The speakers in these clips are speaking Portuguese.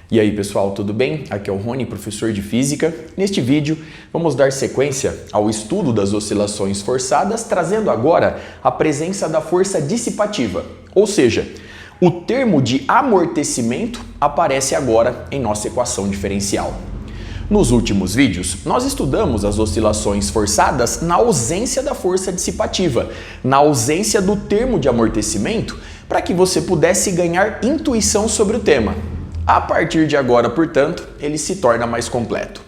E aí pessoal, tudo bem? Aqui é o Rony, professor de Física. Neste vídeo vamos dar sequência ao estudo das oscilações forçadas, trazendo agora a presença da força dissipativa, ou seja, o termo de amortecimento aparece agora em nossa equação diferencial. Nos últimos vídeos, nós estudamos as oscilações forçadas na ausência da força dissipativa, na ausência do termo de amortecimento, para que você pudesse ganhar intuição sobre o tema. A partir de agora, portanto, ele se torna mais completo.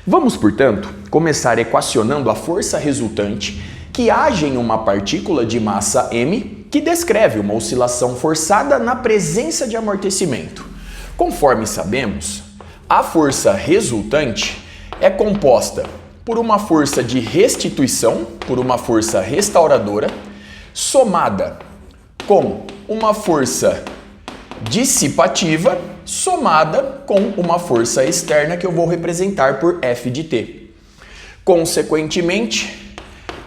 Vamos, portanto, começar equacionando a força resultante que age em uma partícula de massa m que descreve uma oscilação forçada na presença de amortecimento. Conforme sabemos, a força resultante é composta por uma força de restituição, por uma força restauradora, somada com uma força dissipativa, somada com uma força externa que eu vou representar por F de t. Consequentemente,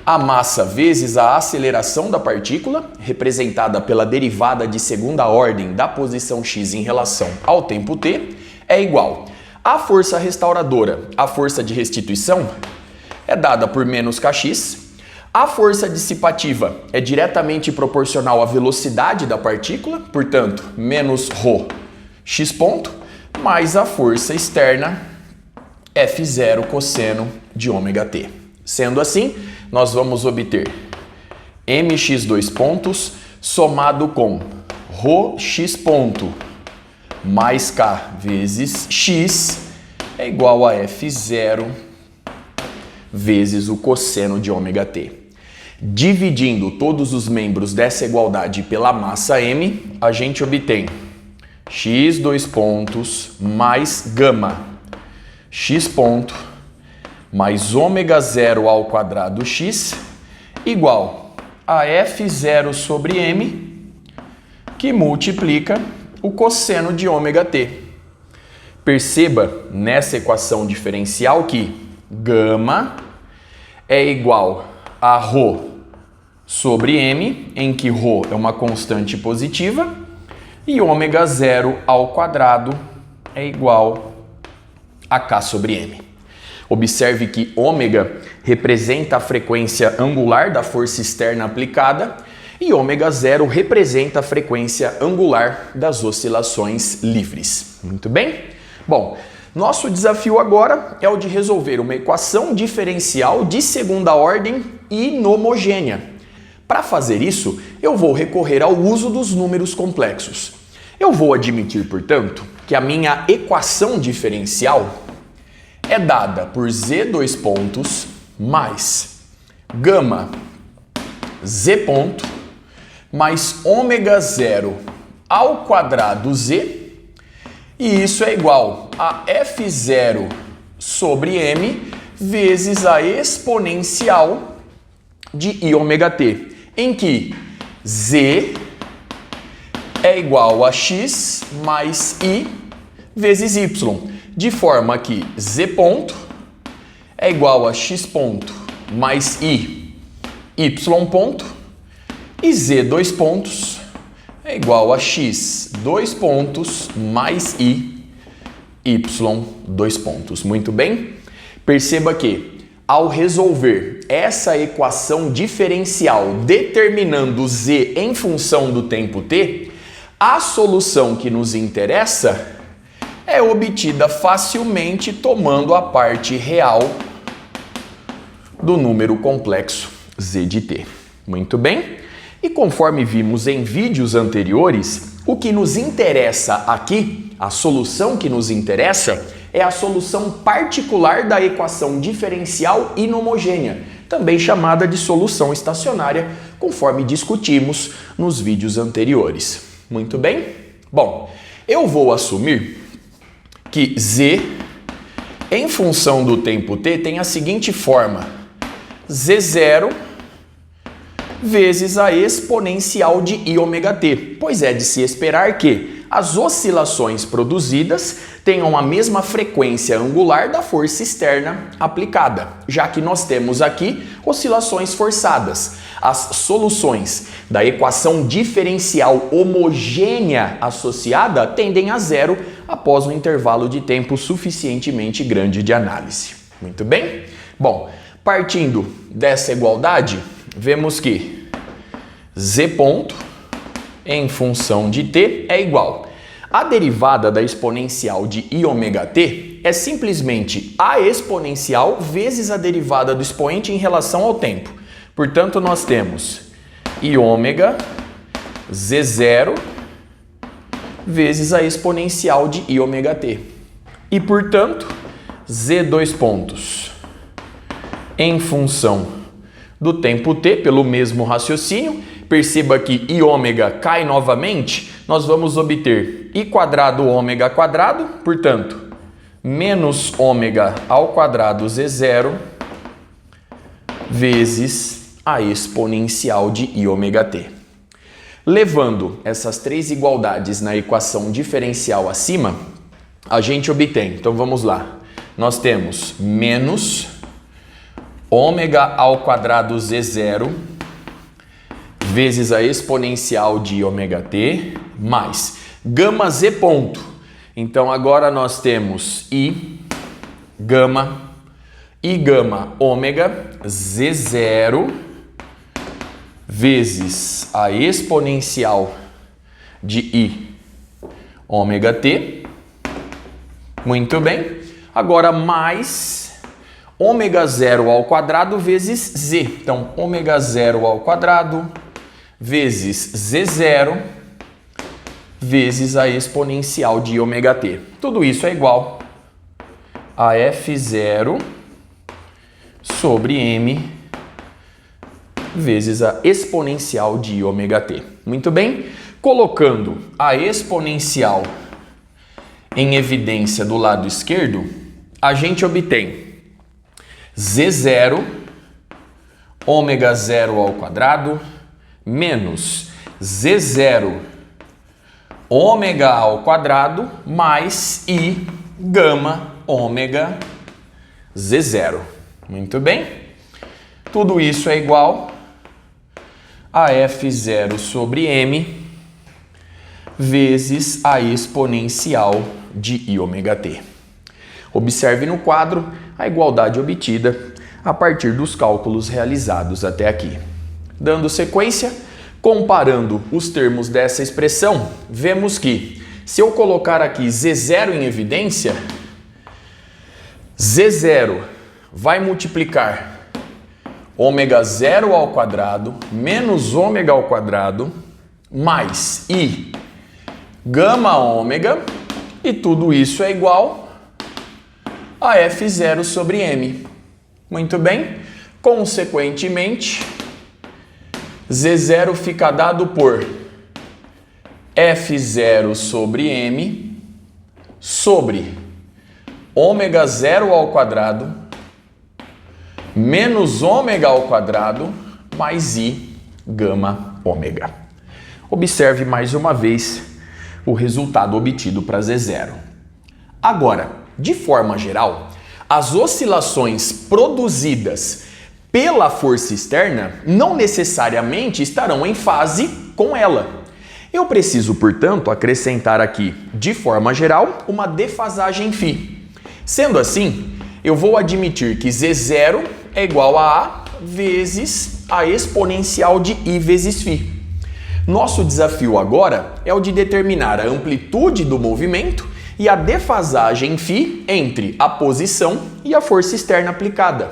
a massa vezes a aceleração da partícula, representada pela derivada de segunda ordem da posição x em relação ao tempo t, é igual à força restauradora. A força de restituição é dada por menos kx. A força dissipativa é diretamente proporcional à velocidade da partícula, portanto, menos ρ x ponto, mais a força externa F0 cosseno de ômega t. Sendo assim, nós vamos obter mx dois pontos somado com ρ x ponto mais k vezes x é igual a F0 vezes o cosseno de ômega t. Dividindo todos os membros dessa igualdade pela massa m, a gente obtém x dois pontos mais gama x ponto mais ômega 0 ao quadrado x igual a F0 sobre m, que multiplica o cosseno de ômega t. Perceba nessa equação diferencial que gama é igual a ρ sobre m, em que ρ é uma constante positiva, e ômega 0 ao quadrado é igual a k sobre m. Observe que ômega representa a frequência angular da força externa aplicada e ômega 0 representa a frequência angular das oscilações livres. Muito bem? Bom, nosso desafio agora é o de resolver uma equação diferencial de segunda ordem inhomogênea. Para fazer isso, eu vou recorrer ao uso dos números complexos. Eu vou admitir, portanto, que a minha equação diferencial é dada por z dois pontos mais gama z ponto mais ômega 0 ao quadrado z, e isso é igual a F0 sobre m vezes a exponencial de i ômega t, em que z é igual a x mais i vezes y, de forma que z ponto é igual a x ponto mais i y ponto, e z dois pontos é igual a x dois pontos mais i y dois pontos. Muito bem? Perceba que ao resolver essa equação diferencial determinando z em função do tempo t, a solução que nos interessa é obtida facilmente tomando a parte real do número complexo z de t. Muito bem? E conforme vimos em vídeos anteriores, o que nos interessa aqui, a solução que nos interessa, é a solução particular da equação diferencial inhomogênea, também chamada de solução estacionária, conforme discutimos nos vídeos anteriores. Muito bem? Bom, eu vou assumir que z em função do tempo t tem a seguinte forma: z0 vezes a exponencial de I ômega t, pois é de se esperar que as oscilações produzidas tenham a mesma frequência angular da força externa aplicada, já que nós temos aqui oscilações forçadas. As soluções da equação diferencial homogênea associada tendem a zero após um intervalo de tempo suficientemente grande de análise. Muito bem? Bom, partindo dessa igualdade, vemos que z ponto em função de t é igual. A derivada da exponencial de I ômega t é simplesmente a exponencial vezes a derivada do expoente em relação ao tempo. Portanto, nós temos I ômega z0 vezes a exponencial de I ômega t. E, portanto, z dois pontos em função do tempo t, pelo mesmo raciocínio, perceba que I ômega cai novamente, nós vamos obter I quadrado ômega quadrado, portanto, menos ômega ao quadrado z0 vezes a exponencial de I ômega t. Levando essas três igualdades na equação diferencial acima, a gente obtém, então vamos lá, nós temos menos ômega ao quadrado z0 vezes a exponencial de ômega t mais gama z ponto. Então agora nós temos I gama ômega z0 vezes a exponencial de I ômega t. Muito bem. Agora mais ômega zero ao quadrado vezes z. Então, ômega zero ao quadrado vezes z0 vezes a exponencial de ômega t. Tudo isso é igual a f0 sobre m vezes a exponencial de ômega t. Muito bem? Colocando a exponencial em evidência do lado esquerdo, a gente obtém z0 ômega zero ao quadrado menos z0 ômega ao quadrado mais I gama ômega z0. Muito bem? Tudo isso é igual a f0 sobre m vezes a exponencial de I ômega t. Observe no quadro a igualdade obtida a partir dos cálculos realizados até aqui. Dando sequência, comparando os termos dessa expressão, vemos que, se eu colocar aqui z0 em evidência, z0 vai multiplicar ômega zero ao quadrado menos ômega ao quadrado mais I gama ômega, e tudo isso é igual a f0 sobre m. Muito bem? Consequentemente, z0 fica dado por f0 sobre m sobre ômega zero ao quadrado menos ômega ao quadrado mais I gama ômega. Observe mais uma vez o resultado obtido para Z0. Agora, de forma geral, as oscilações produzidas pela força externa não necessariamente estarão em fase com ela. Eu preciso, portanto, acrescentar aqui, de forma geral, uma defasagem φ. Sendo assim, eu vou admitir que Z0 é igual a A vezes a exponencial de I vezes φ. Nosso desafio agora é o de determinar a amplitude do movimento e a defasagem φ entre a posição e a força externa aplicada.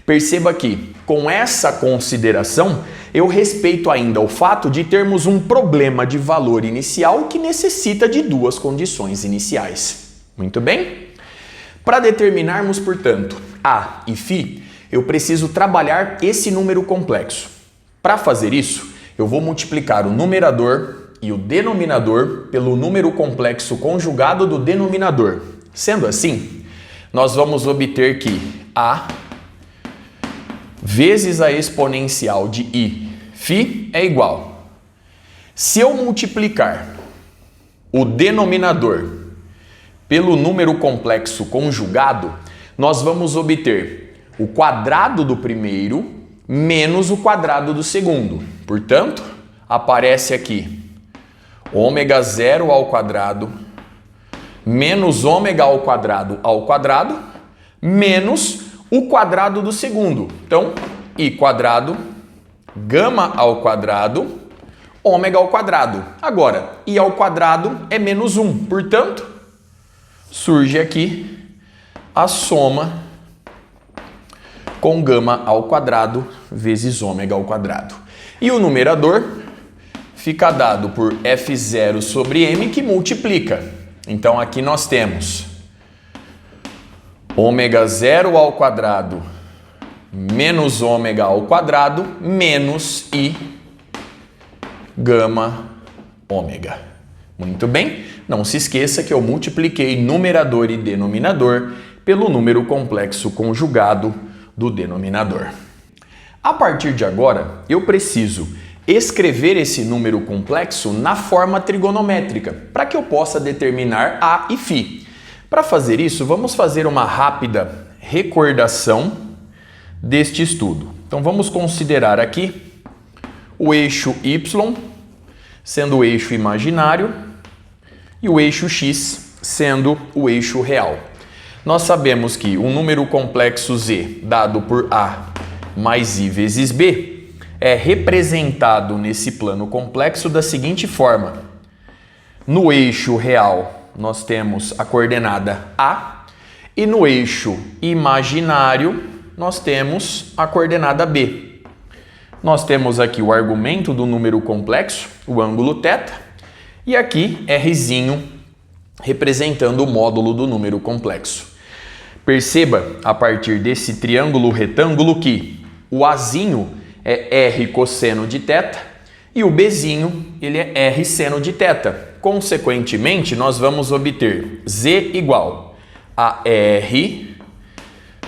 Perceba que, com essa consideração, eu respeito ainda o fato de termos um problema de valor inicial que necessita de duas condições iniciais. Muito bem? Para determinarmos, portanto, A e φ, eu preciso trabalhar esse número complexo. Para fazer isso, eu vou multiplicar o numerador e o denominador pelo número complexo conjugado do denominador. Sendo assim, nós vamos obter que A vezes a exponencial de I φ é igual. Se eu multiplicar o denominador pelo número complexo conjugado, nós vamos obter o quadrado do primeiro menos o quadrado do segundo. Portanto, aparece aqui ômega zero ao quadrado menos ômega ao quadrado menos o quadrado do segundo. Então, i quadrado, gama ao quadrado, ômega ao quadrado. Agora, i ao quadrado é menos 1. Portanto, surge aqui a soma com gama ao quadrado vezes ômega ao quadrado. E o numerador fica dado por f0 sobre m, que multiplica. Então, aqui nós temos ômega zero ao quadrado menos ômega ao quadrado menos i gama ômega. Muito bem? Não se esqueça que eu multipliquei numerador e denominador pelo número complexo conjugado do denominador. A partir de agora, eu preciso escrever esse número complexo na forma trigonométrica, para que eu possa determinar a e φ. Para fazer isso, vamos fazer uma rápida recordação deste estudo. Então vamos considerar aqui o eixo y sendo o eixo imaginário e o eixo x sendo o eixo real. Nós sabemos que o número complexo z dado por a mais i vezes b é representado nesse plano complexo da seguinte forma. No eixo real nós temos a coordenada a e no eixo imaginário nós temos a coordenada b. Nós temos aqui o argumento do número complexo, o ângulo θ, e aqui rzinho representando o módulo do número complexo. Perceba, a partir desse triângulo retângulo, que o azinho é r cosseno de θ e o bzinho ele é r seno de θ. Consequentemente, nós vamos obter z igual a r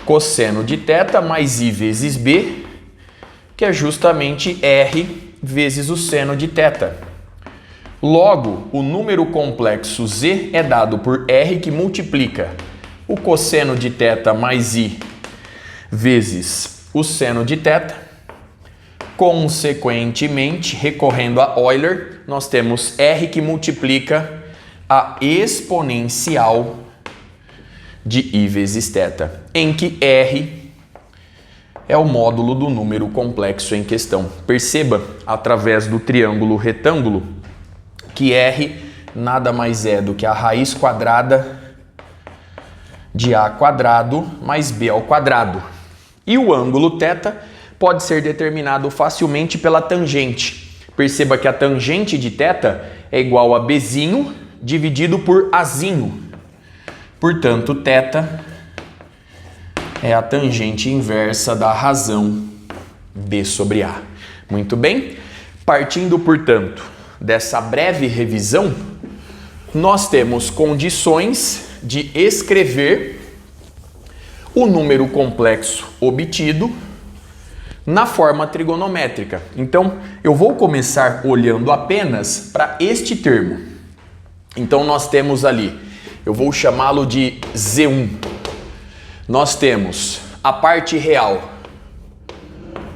cosseno de θ mais i vezes b, que é justamente r vezes o seno de θ. Logo, o número complexo z é dado por r, que multiplica o cosseno de θ mais i vezes o seno de θ. Consequentemente, recorrendo a Euler, nós temos r que multiplica a exponencial de i vezes θ, em que r é o módulo do número complexo em questão. Perceba, através do triângulo retângulo, que r nada mais é do que a raiz quadrada de a quadrado mais b ao quadrado. E o ângulo θ pode ser determinado facilmente pela tangente. Perceba que a tangente de θ é igual a bzinho dividido por azinho. Portanto, θ é a tangente inversa da razão b sobre a. Muito bem? Partindo, portanto, dessa breve revisão, nós temos condições de escrever o número complexo obtido na forma trigonométrica. Então, eu vou começar olhando apenas para este termo. Então, nós temos ali, eu vou chamá-lo de Z1. Nós temos a parte real,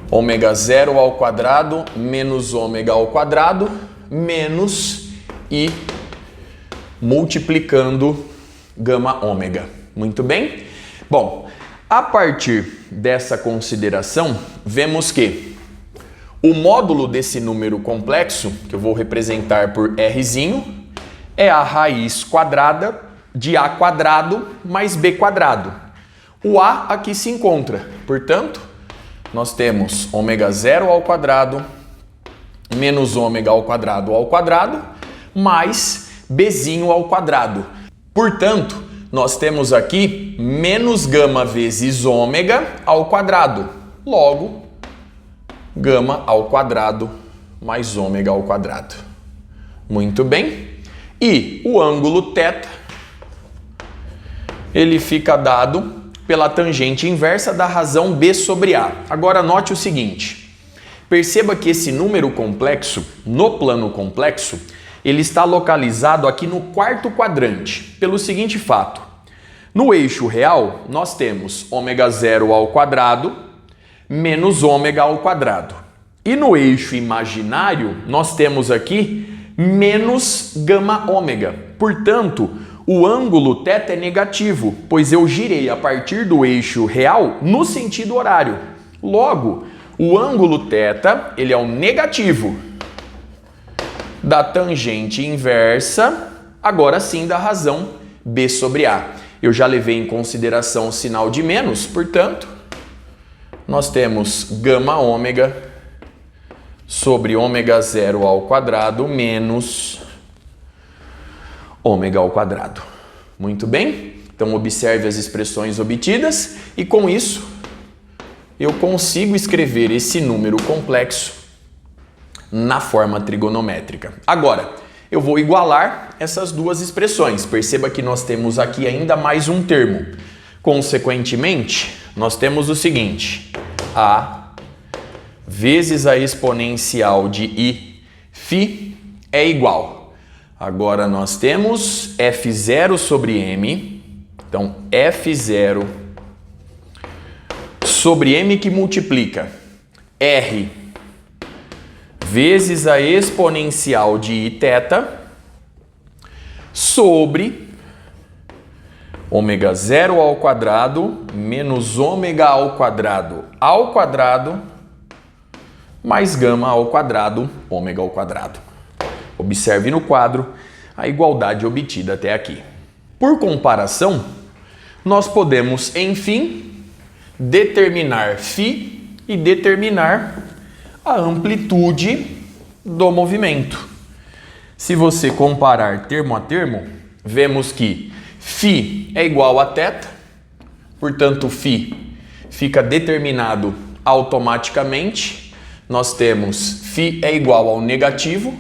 ômega zero ao quadrado menos ômega ao quadrado menos i multiplicando gama ômega. Muito bem? Bom, a partir dessa consideração, vemos que o módulo desse número complexo, que eu vou representar por rzinho, é a raiz quadrada de a quadrado mais b quadrado. O a aqui se encontra, portanto, nós temos ômega zero ao quadrado menos ômega ao quadrado mais bzinho ao quadrado. Portanto, nós temos aqui menos gama vezes ômega ao quadrado. Logo, gama ao quadrado mais ômega ao quadrado. Muito bem. E o ângulo θ, ele fica dado pela tangente inversa da razão b sobre a. Agora note o seguinte, Perceba que esse número complexo, no plano complexo, ele está localizado aqui no quarto quadrante, pelo seguinte fato. No eixo real, nós temos ômega zero ao quadrado menos ômega ao quadrado. E no eixo imaginário, nós temos aqui menos gama ômega. Portanto, o ângulo θ é negativo, pois eu girei a partir do eixo real no sentido horário. Logo, o ângulo θ, ele é o negativo da tangente inversa, agora sim da razão B sobre A. Eu já levei em consideração o sinal de menos, portanto, nós temos gama ômega sobre ômega zero ao quadrado menos ômega ao quadrado. Muito bem? Então observe as expressões obtidas e com isso eu consigo escrever esse número complexo na forma trigonométrica. Agora, eu vou igualar essas duas expressões. Perceba que nós temos aqui ainda mais um termo. Consequentemente, nós temos o seguinte: A vezes a exponencial de I φ é igual. Agora nós temos F0 sobre M. Então, F0 sobre M que multiplica R vezes a exponencial de Iθ sobre ômega zero ao quadrado menos ômega ao quadrado mais gama ao quadrado ômega ao quadrado. Observe no quadro a igualdade obtida até aqui. Por comparação, nós podemos, enfim, determinar φ e determinar a amplitude do movimento. Se você comparar termo a termo, vemos que φ é igual a θ, portanto φ fica determinado automaticamente. Nós temos φ é igual ao negativo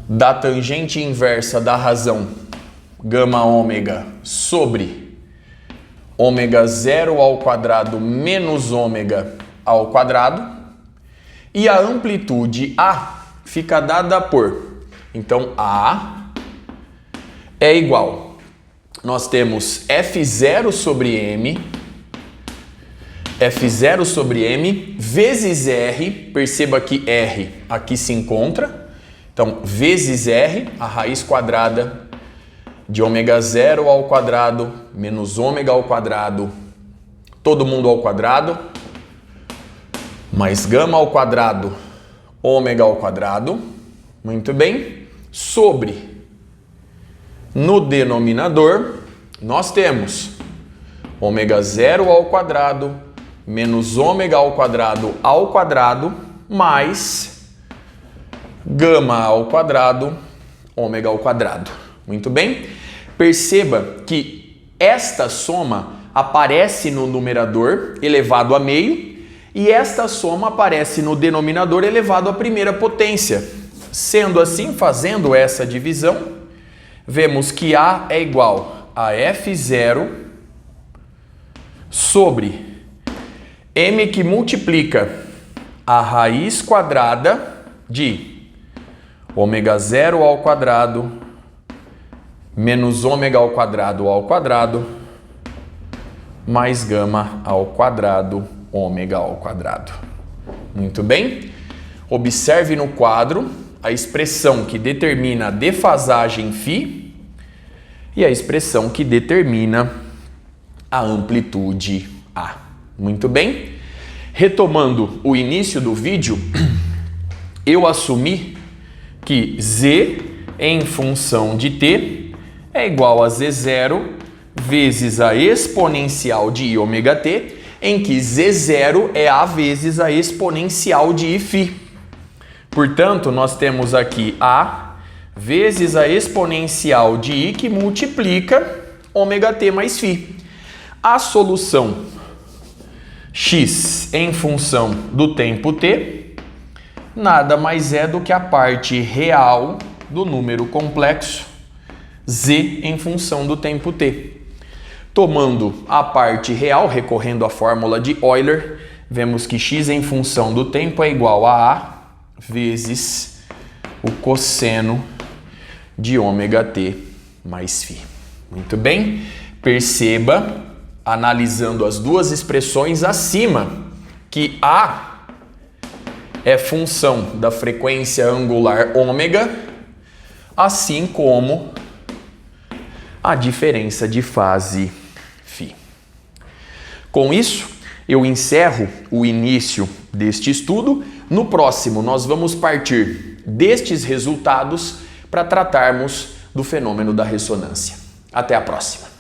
da tangente inversa da razão gama ômega sobre ômega zero ao quadrado menos ômega ao quadrado, e a amplitude A fica dada por, então A é igual, nós temos F0 sobre M vezes R, perceba que R aqui se encontra, então vezes R, a raiz quadrada de ômega zero ao quadrado menos ômega ao quadrado, todo mundo ao quadrado, mais gama ao quadrado, ômega ao quadrado, muito bem, sobre, no denominador, nós temos ômega zero ao quadrado menos ômega ao quadrado, mais gama ao quadrado, ômega ao quadrado. Muito bem? Perceba que esta soma aparece no numerador elevado a meio e esta soma aparece no denominador elevado à primeira potência. Sendo assim, fazendo essa divisão, vemos que A é igual a F0 sobre M que multiplica a raiz quadrada de ômega zero ao quadrado menos ômega ao quadrado mais gama ao quadrado ômega ao quadrado. Muito bem? Observe no quadro a expressão que determina a defasagem φ e a expressão que determina a amplitude A. Muito bem? Retomando o início do vídeo, eu assumi que Z em função de t é igual a Z0 vezes a exponencial de iωt, em que Z0 é A vezes a exponencial de Iφ. Portanto, nós temos aqui A vezes a exponencial de I que multiplica ωt mais Φ. A solução x em função do tempo t nada mais é do que a parte real do número complexo z em função do tempo t. Tomando a parte real, recorrendo à fórmula de Euler, vemos que x em função do tempo é igual a A vezes o cosseno de ômega t mais φ. Muito bem? Perceba, analisando as duas expressões acima, que A é função da frequência angular ômega, assim como a diferença de fase φ. Com isso, eu encerro o início deste estudo. No próximo, nós vamos partir destes resultados para tratarmos do fenômeno da ressonância. Até a próxima!